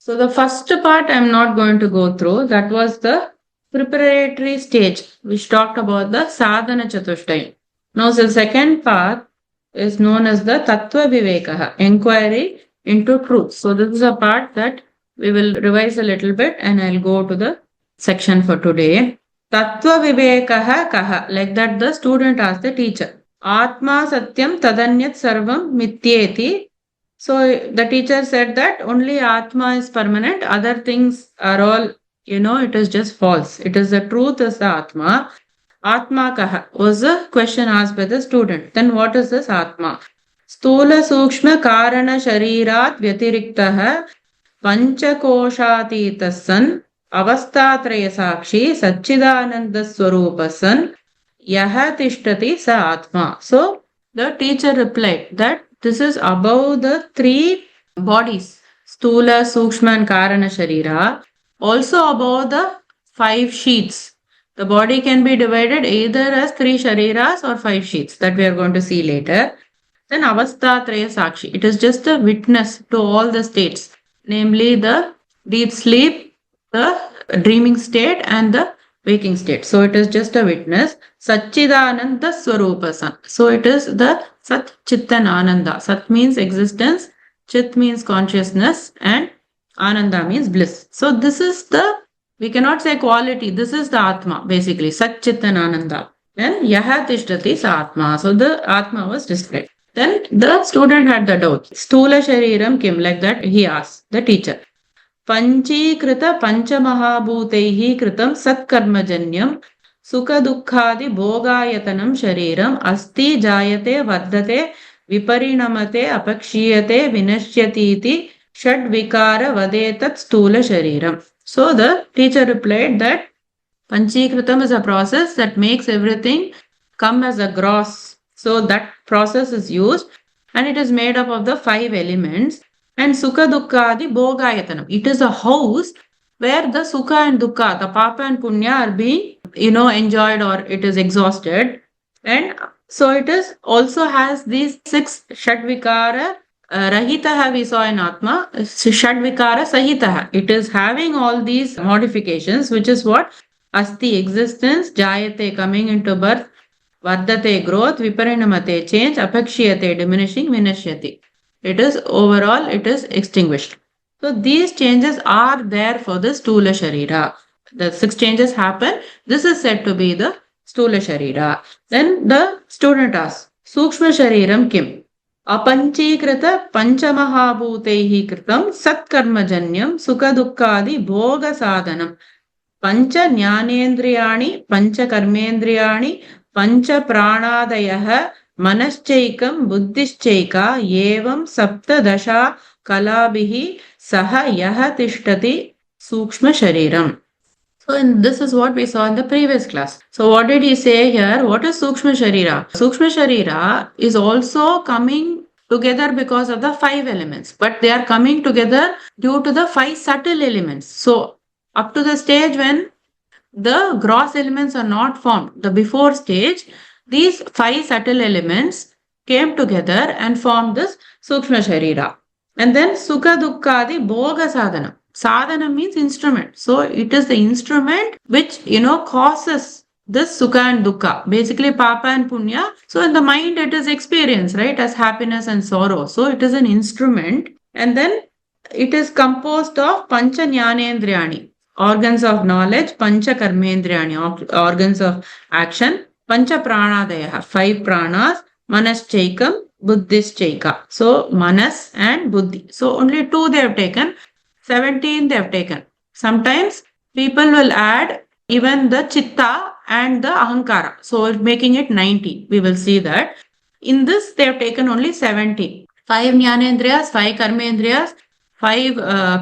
So the first part I am not going to go through. That was the preparatory stage, which talked about the sadhana chatushtayam. Now the second part is known as the tattva vivekaha, inquiry into truth. So this is a part that we will revise a little bit and I'll go to the section for today. Tattva vivekaha kaha, like that the student asked the teacher. Atma satyam tadanyat sarvam mityeti. So the teacher said that only Atma is permanent, other things are all, it is just false. It is the truth is the Atma. Atma kaha was the question asked by the student. Then what is this Atma? Stula sukshma karana sharirat vyatiriktaha panchakoshatitasan avastatraya sakshi satchidananda swarupasan yaha tishtati sa Atma. So the teacher replied that this is above the three bodies, Stula, Sukshma and Karana Sharira, also above the 5 sheets. The body can be divided either as 3 Shariras or 5 sheets that we are going to see later. Then Avastatraya Sakshi, it is just a witness to all the states, namely the deep sleep, the dreaming state and the waking state. So it is just a witness. Satchidananda Swarupasan. So it is the Sat Chittan Ananda. Sat means existence, Chit means consciousness, and Ananda means bliss. So this is we cannot say quality, this is the Atma basically, Sat Chittan Ananda. Then Yaha Tishtati Sa Atma. So the Atma was described. Then the student had the doubt. Stula Shariram Kim, like that he asked the teacher. Panchīkrita pancamahabhūtaihi kritam satkarmajanyam sukha dukkhādi bhogayatanam shariram asti jayate vardate viparinamate apakshiyate vinashyatiti shadvikara vadetat stula shariram. So the teacher replied that Panchīkritam is a process that makes everything come as a gross. So that process is used and it is made up of the 5 elements. And Sukha Dukkha Adi Bhogayatanam. It is a house where the Sukha and Dukkha, the Papa and Punya are being, enjoyed or it is exhausted. And so it is also has these 6 Shadvikara Rahitaha we saw in Atma, Shadvikara Sahitaha. It is having all these modifications, which is what? Asti existence, Jayate coming into birth, Vardate growth, Viparinamate change, Apakshiyate diminishing, Vinashyati. It is overall, it is extinguished. So these changes are there for the Stula Sharira. The 6 changes happen. This is said to be the Stula Sharira. Then the student asks, Sukshma Shariram Kim? Apanchīkrita pancamahabhūtaihi kritam satkarmajanyam sukha dukkhādi bhoga sadhanam panca jñānendriyāṇi panca karmendriyāṇi panca prāṇādayah Manaschaikam buddhischayika evam sapta dasha kalabhihi saha yaha tishtati sukshma shariram. So this is what we saw in the previous class. So what did he say here? What is sukshma sharira? Sukshma sharira is also coming together because of the 5 elements, but they are coming together due to the 5 subtle elements. So up to the stage when the gross elements are not formed, the before stage, these 5 subtle elements came together and formed this Sukshma Sharira. And then Sukha Dukkhādi Bhoga Sadhana. Sadhana means instrument. So it is the instrument which, causes this Sukha and Dukkha. Basically Papa and Punya. So in the mind it is experience, right? As happiness and sorrow. So it is an instrument. And then it is composed of Pancha Jñānendriyāṇi. Organs of knowledge. Pancha Karmendriyāṇi. Organs of action. Pancha Prāṇādayah, 5 pranas, Manaschaikam, Buddhischayika. So Manas and Buddhi. So only 2 they have taken, 17 they have taken. Sometimes people will add even the Chitta and the Ahankara. So making it 90. We will see that. In this they have taken only 17. 5 Jnanendriyas, 5 Karmendriyas, 5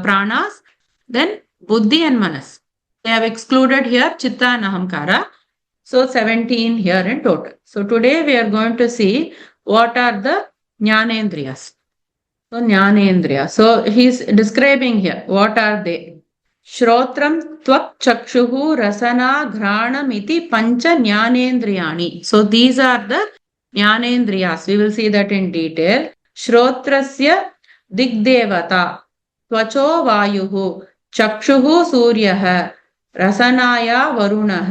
Pranas, then Buddhi and Manas. They have excluded here Chitta and Ahankara. So 17 here in total. So today we are going to see what are the Jnānendriyas. So Jnānendriya. So he's describing here. What are they? Śrotraṃ tvak cakṣuḥ rasanā ghrāṇam iti pañca jñānendriyadevatāḥ. So these are the Jñānendriyās. We will see that in detail. Śrotrasya digdevatā. tvaco vāyuḥ, cakṣuḥ sūryaḥ, rasanāyā varuṇaḥ,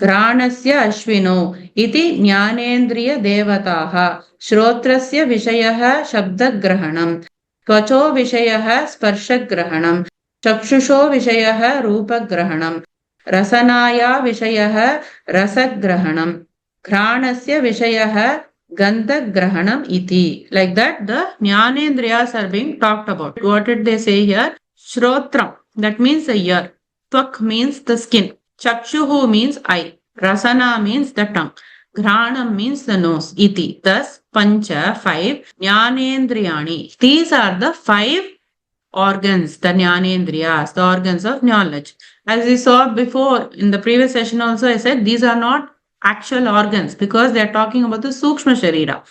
ghrāṇasya aśvinau iti jñānendriyadevatāḥ, śrotrasya viṣayaḥ śabdagrahaṇam, tvaco viṣayaḥ sparśagrahaṇam, cakṣuṣo viṣayaḥ rūpagrahaṇam, rasanāyā viṣayaḥ rasagrahaṇam, ghrāṇasya viṣayaḥ gandhagrahaṇam iti. Like that, the jnanendriyas are being talked about. What did they say here? Śrotraṃ, that means the ear. Tvak means the skin. cakṣuḥ means eye. Rasanā means the tongue. ghrāṇam means the nose. Iti. Thus, pañca, 5. Jñānendriyāṇi. These are the 5 organs, the jñānendriyas, the organs of knowledge. As we saw before in the previous session also, I said these are not actual organs because they are talking about the sūkṣma sharira.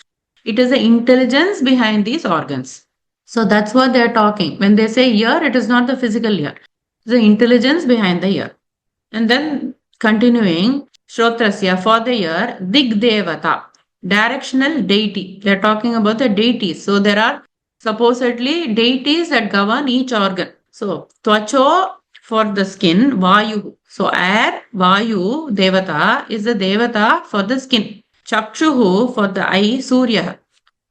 It is the intelligence behind these organs. So that's what they are talking. When they say ear, it is not the physical ear. The intelligence behind the ear. And then continuing, śrotrasya, for the ear, digdevatā, directional deity. They are talking about the deities. So there are supposedly deities that govern each organ. So tvaco for the skin, vāyuḥ. So air, vāyuḥ, devata is the devata for the skin. cakṣuḥ for the eye, sūryaḥ.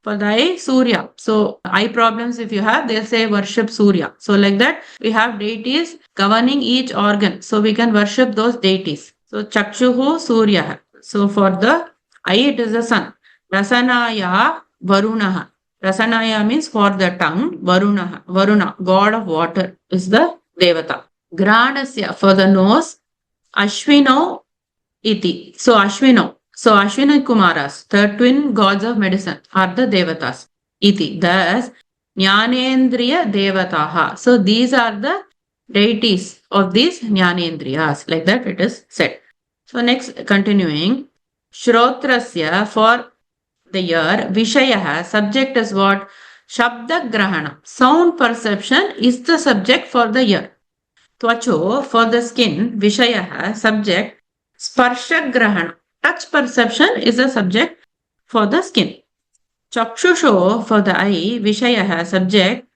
For the eye, sūryaḥ. So eye problems if you have, they say worship sūryaḥ. So like that, we have deities governing each organ. So we can worship those deities. So cakṣuḥ, sūryaḥ. So for the eye, it is the sun. rasanāyā, varuṇaḥ. Rasanāyā means for the tongue. Varuṇaḥ, god of water, is the devata. ghrāṇasya for the nose. aśvinau iti. So aśvinau. So Aśvinau Kumaras, the twin gods of medicine, are the devatas. Iti. Thus, jñānendriyadevatāḥ. So these are the deities of these jnanendriyas. Like that it is said. So next, continuing, śrotrasya for the ear, viṣayaḥ, subject is what? śabdagrahaṇam. Sound perception is the subject for the ear. tvaco for the skin, viṣayaḥ, subject, sparśagrahaṇam. Touch perception is the subject for the skin. cakṣuṣo for the eye, viṣayaḥ, subject,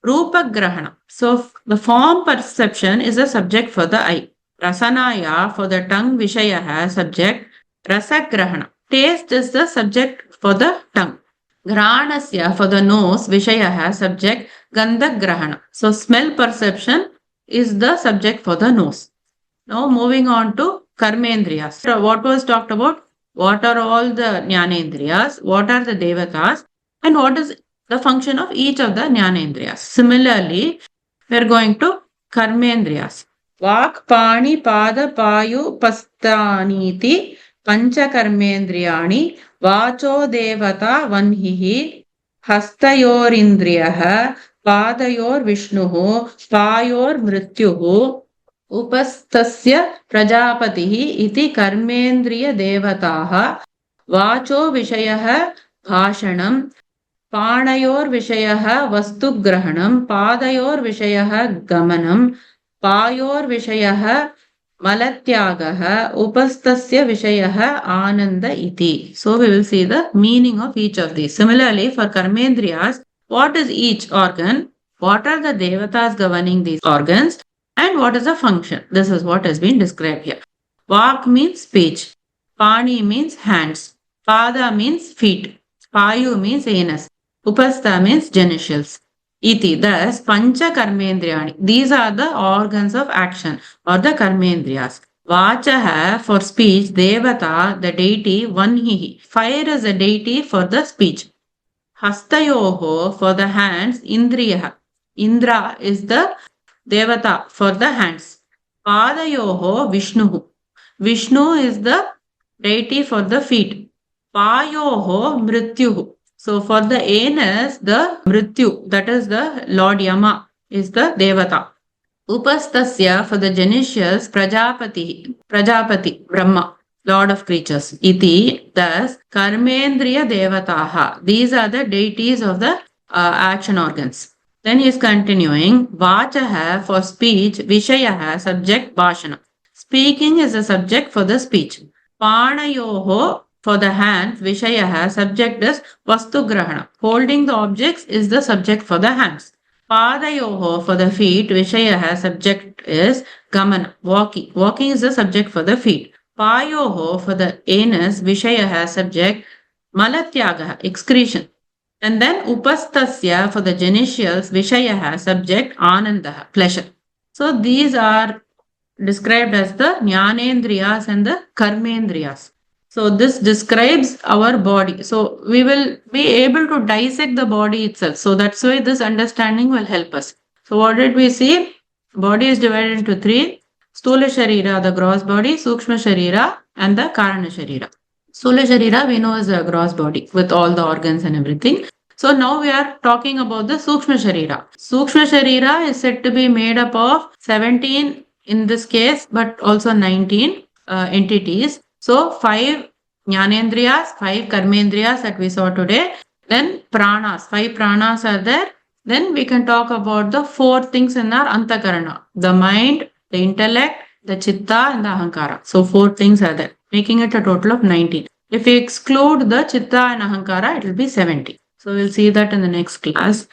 rūpagrahaṇam. So the form perception is the subject for the eye. rasanāyā for the tongue, viṣayaḥ, subject, rasagrahaṇam. Taste is the subject for the tongue. ghrāṇasya for the nose, viṣayaḥ, subject, gandhagrahaṇam. So smell perception is the subject for the nose. Now moving on to Karmendriyas. So what was talked about? What are all the jnanendriyas? What are the devatas? And what is the function of each of the jnanendriyas? Similarly, we are going to Karmendriyas. Vak, pani, pada, payu, pastaniti, pañca karmendriyāṇi, vaco devata vanhihi, hastayorindriyah, padayor vishnuhu, payor mrityuhu, upastasya prajapatihi iti karmendriyadevatāḥ, vaco viṣayaḥ bhāṣanam, pānayor viṣayaḥ vastugrahaṇam, pādayor viṣayaḥ gamanam, payor viṣayaḥ malatyāgah, upastasya viṣayaḥ ānanda iti. So we will see the meaning of each of these. Similarly, for Karmendriyas, what is each organ? What are the devatas governing these organs? And what is the function? This is what has been described here. Vak means speech. Pani means hands. Pada means feet. Payu means anus. Upastha means genitals. Iti. Thus, pañca karmendriyāṇi. These are the organs of action or the karmendriyas. Vachaha for speech. Devata, the deity. Vanhihi. Fire is a deity for the speech. Hastayoho for the hands. Indriyah. Indra is the devata for the hands. Padayoho Vishnuhu. Vishnu is the deity for the feet. Payoho Mrityuhu. So for the anus, the Mrityu, that is the Lord Yama, is the devata. Upastasya for the genitals, Prajapati, Brahma, Lord of creatures. Iti. Thus, Karmendriyadevatāḥ. These are the deities of the action organs. Then he is continuing, Vachaha for speech, Viṣayaḥ, subject, Bhāṣana. Speaking is the subject for the speech. Pānayoho for the hands, Viṣayaḥ, subject is Vastugrahaṇam. Holding the objects is the subject for the hands. Padayoho for the feet, viṣayaḥ subject is gamana, walking. Walking is the subject for the feet. Payoho for the anus, viṣayaḥ subject, malatyagaha, excretion. And then upastasya for the genitals, viṣayaḥ subject, anandaha, pleasure. So these are described as the jñānendriyās and the karmendriyās. So this describes our body. So we will be able to dissect the body itself. So that's why this understanding will help us. So what did we see? Body is divided into three. Sthula Sharira, the gross body, Sukshma Sharira, and the Karana Sharira. Sthula Sharira we know is a gross body with all the organs and everything. So now we are talking about the Sukshma Sharira. Sukshma Sharira is said to be made up of 17 in this case, but also 19 entities. So 5 jñānendriyās, 5 karmendriyās that we saw today. Then pranas, 5 pranas are there. Then we can talk about the 4 things in our antakarana. The mind, the intellect, the chitta and the ahankara. So 4 things are there, making it a total of 19. If we exclude the chitta and ahankara, it will be 70. So we'll see that in the next class.